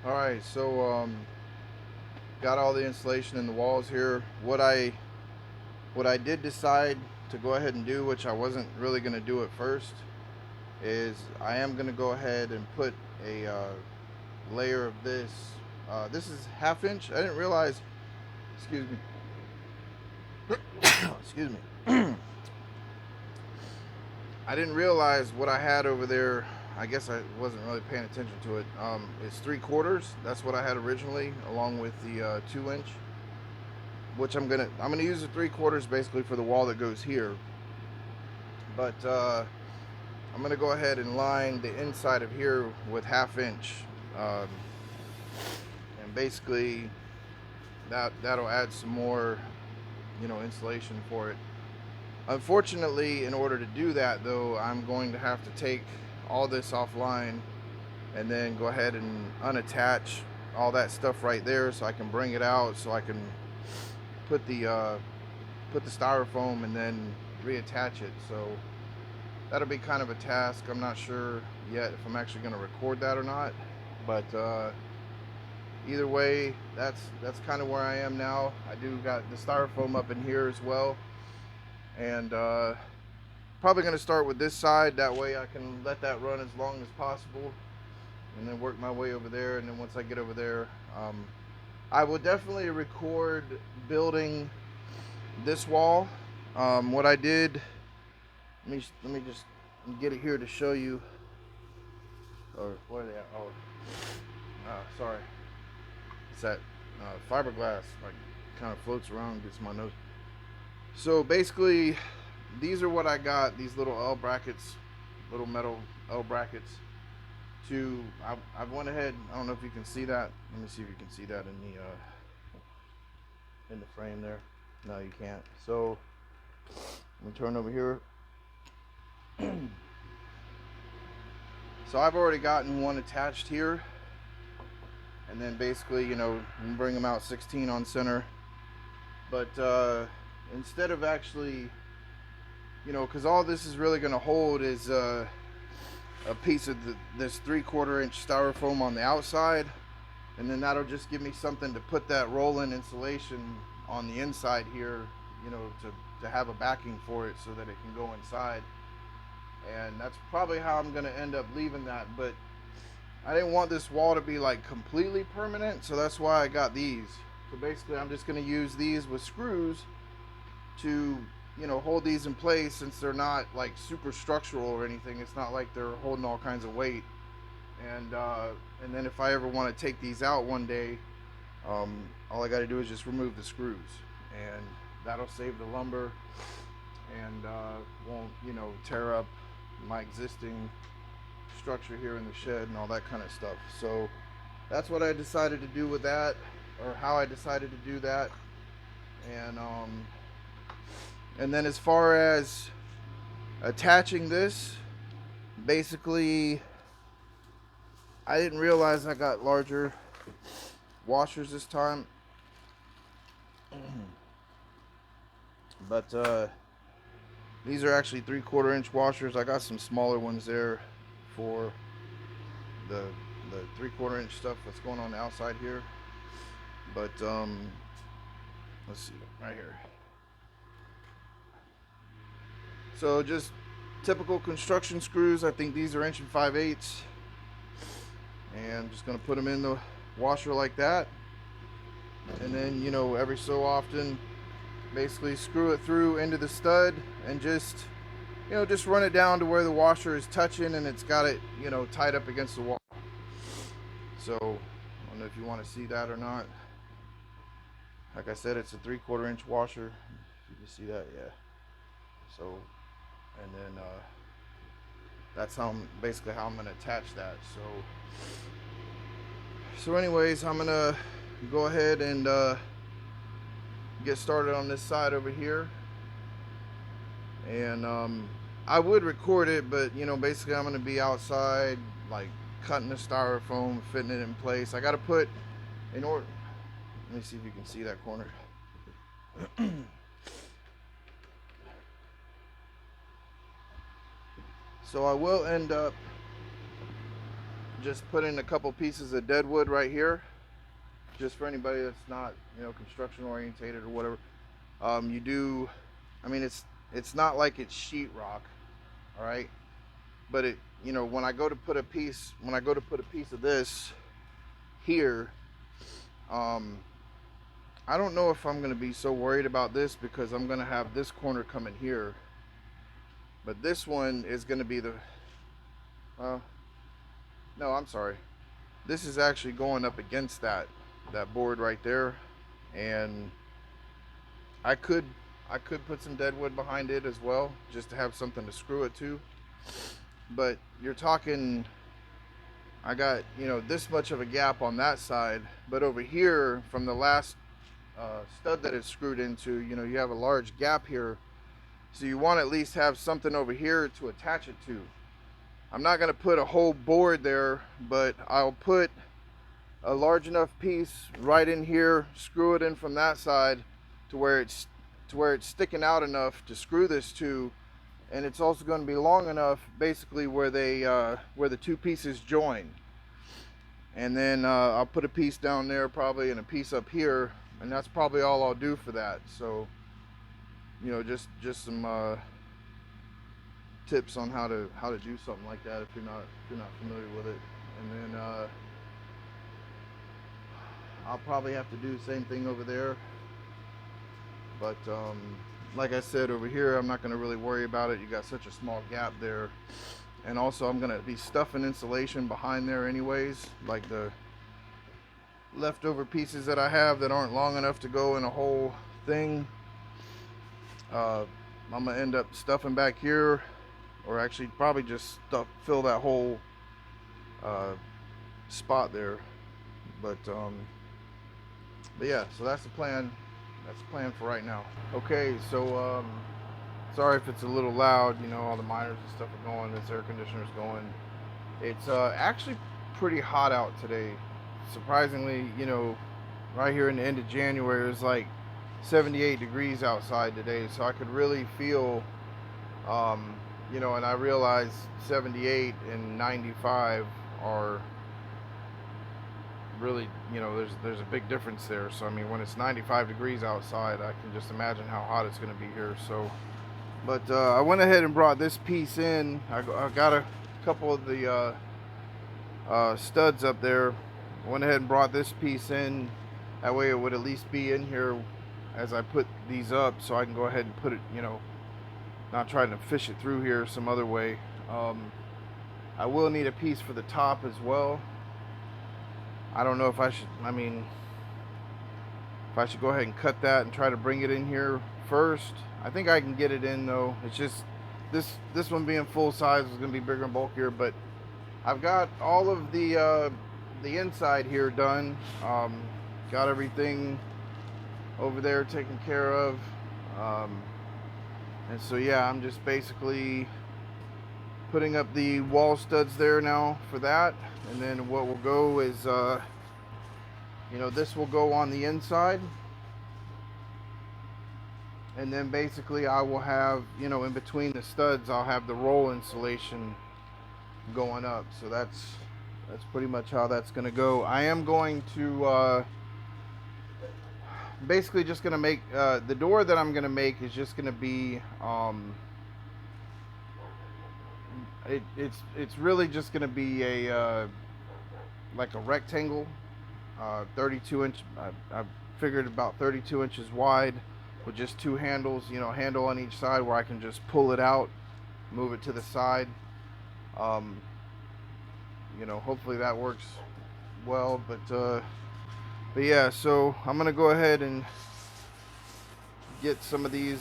All right, so got all the insulation in the walls here. What I did decide to go ahead and do, which I wasn't really going to do at first, is I am going to go ahead and put a layer of this. This is half inch. I didn't realize. Excuse me. Excuse me. I didn't realize what I had over there. I guess I wasn't really paying attention to it. It's 3/4. That's what I had originally, along with the 2 inch, which I'm gonna use the 3/4 basically for the wall that goes here. But I'm gonna go ahead and line the inside of here with half inch, um, and basically that'll add some more, insulation for it. Unfortunately, in order to do that, though, I'm going to have to take all this offline and then go ahead and unattach all that stuff right there, so I can bring it out, so I can put the uh, put the styrofoam and then reattach it. So that'll be kind of a task. I'm not sure yet if I'm actually going to record that or not, but either way, that's kind of where I am now. I do got the styrofoam up in here as well, and probably going to start with this side. That way I can let that run as long as possible, and then work my way over there. And then once I get over there, I will definitely record building this wall. What I did, let me just get it here to show you. Or what are they at? Oh, sorry. It's that fiberglass, like, kind of floats around, gets my nose. So basically, these are what I got. These little L brackets, little metal L brackets. I went ahead. I don't know if you can see that. Let me see if you can see that in the frame there. No, you can't. So let me turn over here. So I've already gotten one attached here, and then basically, bring them out 16 on center. But instead of actually, because all this is really going to hold is a piece of this 3/4 inch styrofoam on the outside, and then that'll just give me something to put that roll-in insulation on the inside here, to have a backing for it so that it can go inside. And that's probably how I'm going to end up leaving that. But I didn't want this wall to be like completely permanent, so that's why I got these. So basically I'm just going to use these with screws to, hold these in place, since they're not like super structural or anything. It's not like they're holding all kinds of weight. And then if I ever want to take these out one day, all I got to do is just remove the screws, and that'll save the lumber, and won't, tear up my existing structure here in the shed and all that kind of stuff. So that's what I decided to do with that, or how I decided to do that. And then as far as attaching this, basically, I didn't realize I got larger washers this time. But these are actually 3/4 inch washers. I got some smaller ones there for the 3/4 inch stuff that's going on the outside here. But let's see, right here. So just typical construction screws. I think these are 1 5/8. And I'm just gonna put them in the washer like that, and then, every so often, basically screw it through into the stud, and just run it down to where the washer is touching, and it's got it, tied up against the wall. So I don't know if you want to see that or not. Like I said, it's a 3/4 inch washer. If you can see that, yeah. So, and then that's basically how I'm gonna attach that. So anyways, I'm gonna go ahead and get started on this side over here. And I would record it, but basically I'm gonna be outside, like, cutting the styrofoam, fitting it in place. I gotta put in order. Let me see if you can see that corner. So I will end up just put in a couple pieces of dead wood right here, just for anybody that's not, construction orientated or whatever. You do, I mean, it's not like it's sheetrock, all right, but when I go to put a piece, of this here, um, I don't know if I'm gonna be so worried about this because I'm gonna have this corner coming here, but this one is gonna be the, uh, no, I'm sorry. This is actually going up against that board right there, and I could I could put some dead wood behind it as well, just to have something to screw it to. But you're talking, I got this much of a gap on that side, but over here from the last stud that it's screwed into, you have a large gap here, so you want to at least have something over here to attach it to. I'm not going to put a whole board there, but I'll put a large enough piece right in here, screw it in from that side to where it's sticking out enough to screw this to, and it's also going to be long enough basically where the two pieces join. And then I'll put a piece down there probably and a piece up here, and that's probably all I'll do for that. So just some tips on how to do something like that if you're not familiar with it. And then I'll probably have to do the same thing over there, but like I said, over here I'm not going to really worry about it. You got such a small gap there, and also I'm going to be stuffing insulation behind there anyways, like the leftover pieces that I have that aren't long enough to go in a whole thing. I'm going to end up stuffing back here, or actually probably just fill that whole spot there. But yeah, so that's the plan. That's the plan for right now. Okay, so sorry if it's a little loud. All the miners and stuff are going. This air conditioner's going. It's actually pretty hot out today. Surprisingly, right here in the end of January, it was like 78 degrees outside today. So I could really feel, and I realized 78 and 95 are really, there's a big difference there. So I mean, when it's 95 degrees outside, I can just imagine how hot it's going to be here. So, but I went ahead and brought this piece in. I got a couple of the studs up there. I went ahead and brought this piece in. That way it would at least be in here as I put these up, so I can go ahead and put it, not trying to fish it through here some other way. I will need a piece for the top as well. I don't know if I should, if I should go ahead and cut that and try to bring it in here first. I think I can get it in though. It's just this one being full size is going to be bigger and bulkier, but I've got all of the inside here done. Got everything over there taken care of. And so yeah, I'm just basically putting up the wall studs there now for that. And then what will go is, this will go on the inside. And then basically I will have, in between the studs, I'll have the roll insulation going up. So that's pretty much how that's going to go. I am going to basically just going to make, the door that I'm going to make is just going to be, it's really just going to be a like a rectangle, 32 inch. I figured about 32 inches wide, with just two handles, handle on each side where I can just pull it out, move it to the side. Hopefully that works well. But yeah, so I'm gonna go ahead and get some of these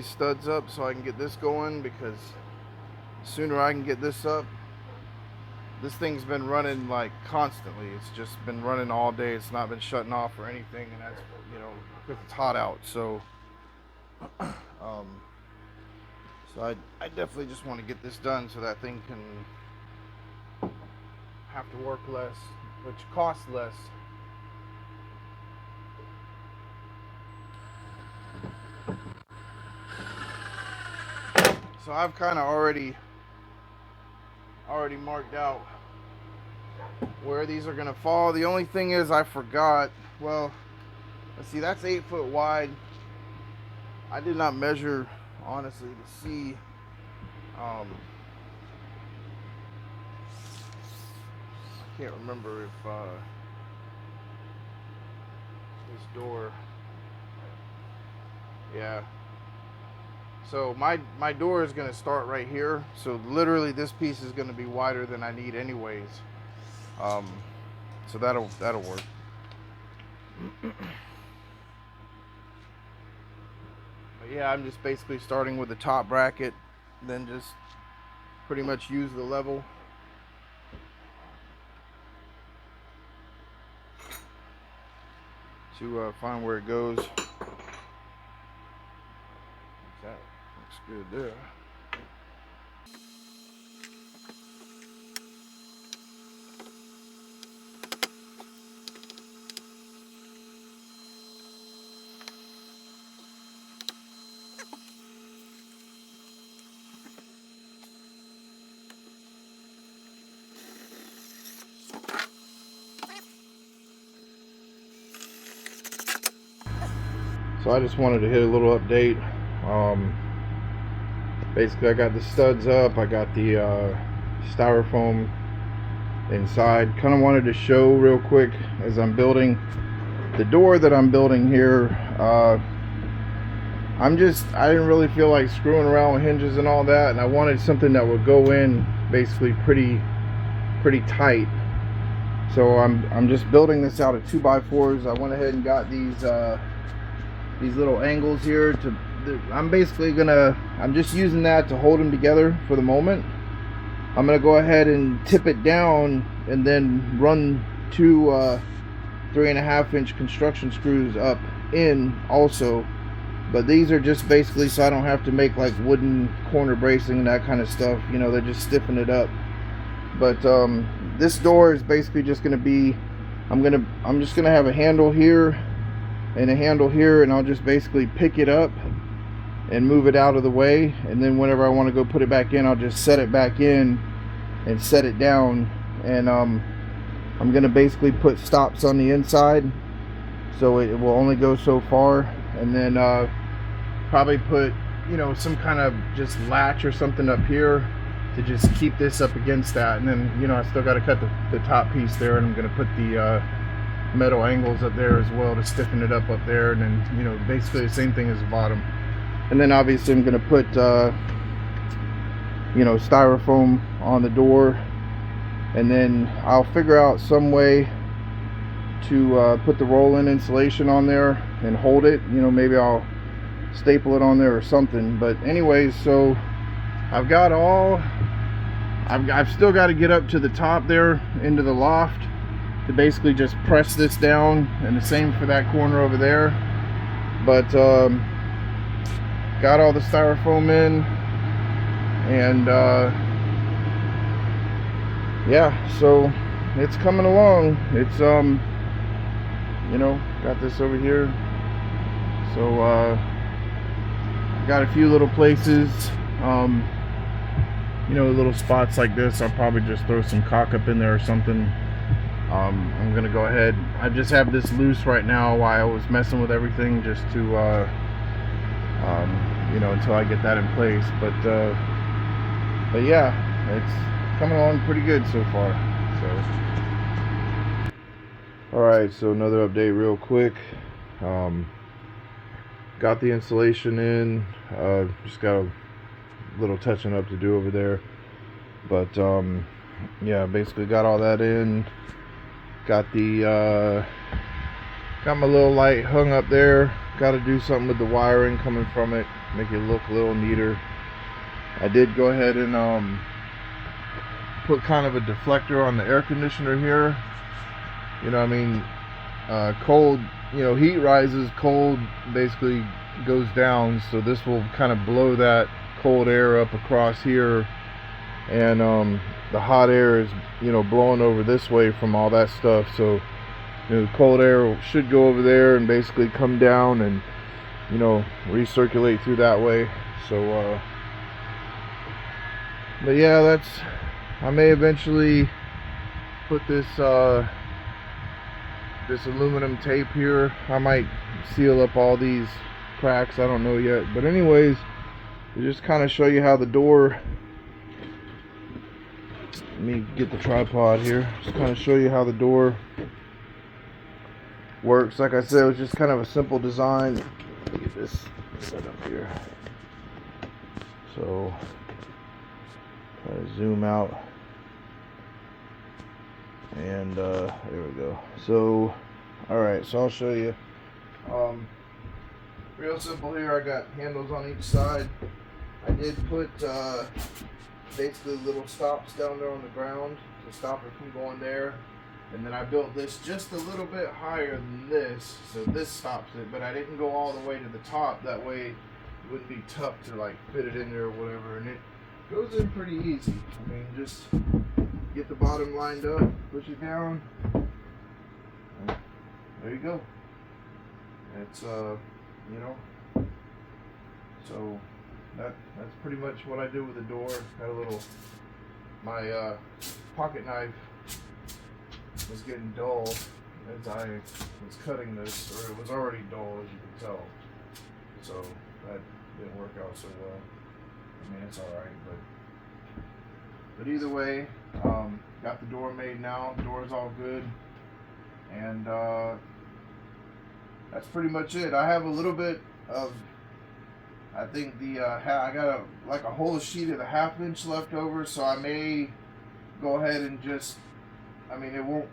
studs up so I can get this going, because the sooner I can get this up, this thing's been running like constantly. It's just been running all day. It's not been shutting off or anything, and that's because it's hot out. So so I definitely just want to get this done so that thing can have to work less, which costs less. So I've kind of already already marked out where these are gonna fall. The only thing is I forgot, well, let's see, that's 8 foot wide. I did not measure, honestly, to see I can't remember if this door, yeah, so my door is going to start right here, so literally this piece is going to be wider than I need anyways. So that'll work. But yeah, I'm just basically starting with the top bracket, then just pretty much use the level to find where it goes. That looks good there. So I just wanted to hit a little update. Basically I got the studs up, I got the styrofoam inside. Kind of wanted to show real quick as I'm building the door that I'm building here. I didn't really feel like screwing around with hinges and all that, and I wanted something that would go in basically pretty tight. So I'm just building this out of 2x4s. I went ahead and got these little angles here to, I'm just using that to hold them together for the moment. I'm gonna go ahead and tip it down and then run two 3.5 inch construction screws up in also, but these are just basically so I don't have to make like wooden corner bracing and that kind of stuff, you know, they just stiffen it up. But this door is basically just gonna be, I'm just gonna have a handle here and a handle here, and I'll just basically pick it up and move it out of the way, and then whenever I want to go put it back in, I'll just set it back in and set it down. And I'm gonna basically put stops on the inside so it will only go so far, and then probably put, you know, some kind of just latch or something up here to just keep this up against that. And then, you know, I still got to cut the top piece there, and I'm gonna put the metal angles up there as well to stiffen it up there, and then, you know, basically the same thing as the bottom. And then obviously I'm going to put you know, styrofoam on the door, and then I'll figure out some way to put the roll-in insulation on there and hold it. You know, maybe I'll staple it on there or something. But anyways, so I've still got to get up to the top there into the loft to basically just press this down, and the same for that corner over there. But got all the styrofoam in, and yeah, so it's coming along. It's you know, got this over here, so got a few little places, you know, little spots like this. I'll probably just throw some caulk up in there or something. I'm gonna go ahead, I just have this loose right now while I was messing with everything, just to you know, until I get that in place. But yeah, it's coming along pretty good so far. So alright, so another update real quick. Got the insulation in, just got a little touching up to do over there, but yeah, basically got all that in. Got the got my little light hung up there. Got to do something with the wiring coming from it, make it look a little neater. I did go ahead and put kind of a deflector on the air conditioner here. You know, I mean, cold, you know, heat rises, cold basically goes down, so this will kind of blow that cold air up across here, and the hot air is, you know, blowing over this way from all that stuff. So, you know, the cold air should go over there and basically come down and, you know, recirculate through that way. So but yeah, I may eventually put this this aluminum tape here. I might seal up all these cracks, I don't know yet. But anyways, to just kind of show you how the door, let me get the tripod here, just kind of show you how the door works. Like I said, it was just kind of a simple design. Let me get this set up here. So try to zoom out, and there we go. So alright, so I'll show you. Real simple here. I got handles on each side. I did put basically little stops down there on the ground to stop it from going there, and then I built this just a little bit higher than this, so this stops it, but I didn't go all the way to the top. That way it wouldn't be tough to like fit it in there or whatever, and it goes in pretty easy. I mean, just get the bottom lined up, push it down, and there you go. It's you know, so that's pretty much what I do with the door. Got a little, my pocket knife was getting dull as I was cutting this, or it was already dull, as you can tell. So that didn't work out so well. I mean, it's alright, but either way, got the door made now. The door's all good, and that's pretty much it. I have a little bit of, I think the I got like a whole sheet of the 1/2 inch left over, so I may go ahead and just, I mean, it won't,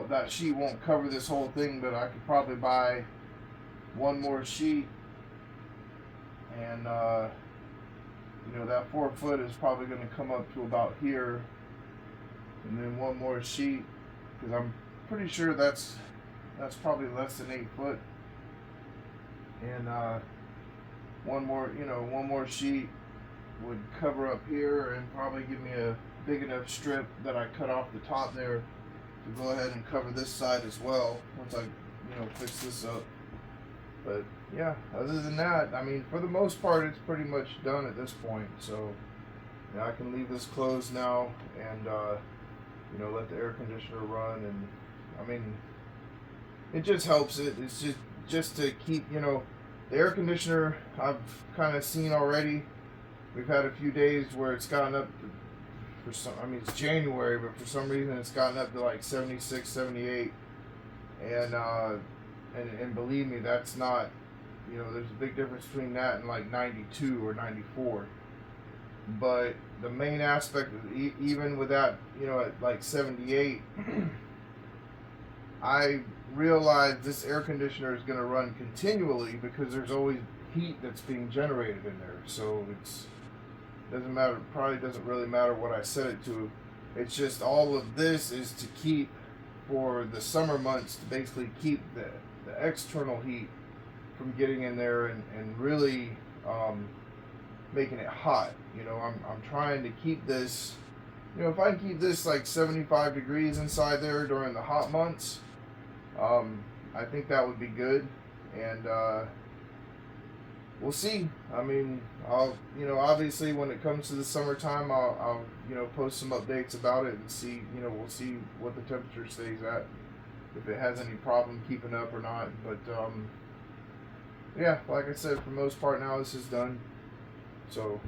that sheet won't cover this whole thing, but I could probably buy one more sheet, and you know, that 4 foot is probably going to come up to about here, and then one more sheet, because I'm pretty sure that's probably less than 8 foot, and one more sheet would cover up here and probably give me a big enough strip that I cut off the top there to go ahead and cover this side as well once I, you know, fix this up. But yeah, other than that, I mean, for the most part, it's pretty much done at this point. So yeah, I can leave this closed now, and you know, let the air conditioner run. And I mean, it just helps it. It's just to keep, you know, the air conditioner, I've kind of seen already. We've had a few days where it's gotten up to, for some, I mean, it's January, but for some reason it's gotten up to like 76, 78, and believe me, that's not, you know, there's a big difference between that and like 92 or 94. But the main aspect of even with that, you know, at like 78, I realized this air conditioner is going to run continually because there's always heat that's being generated in there. So it's doesn't matter, probably doesn't really matter what I set it to. It's just all of this is to keep, for the summer months, to basically keep the external heat from getting in there and really making it hot. You know, I'm trying to keep this, you know, if I can keep this like 75 degrees inside there during the hot months, I think that would be good. And we'll see. I mean, I'll, you know, obviously when it comes to the summertime, I'll you know, post some updates about it and see, you know, we'll see what the temperature stays at, if it has any problem keeping up or not. But yeah, like I said, for the most part now this is done. So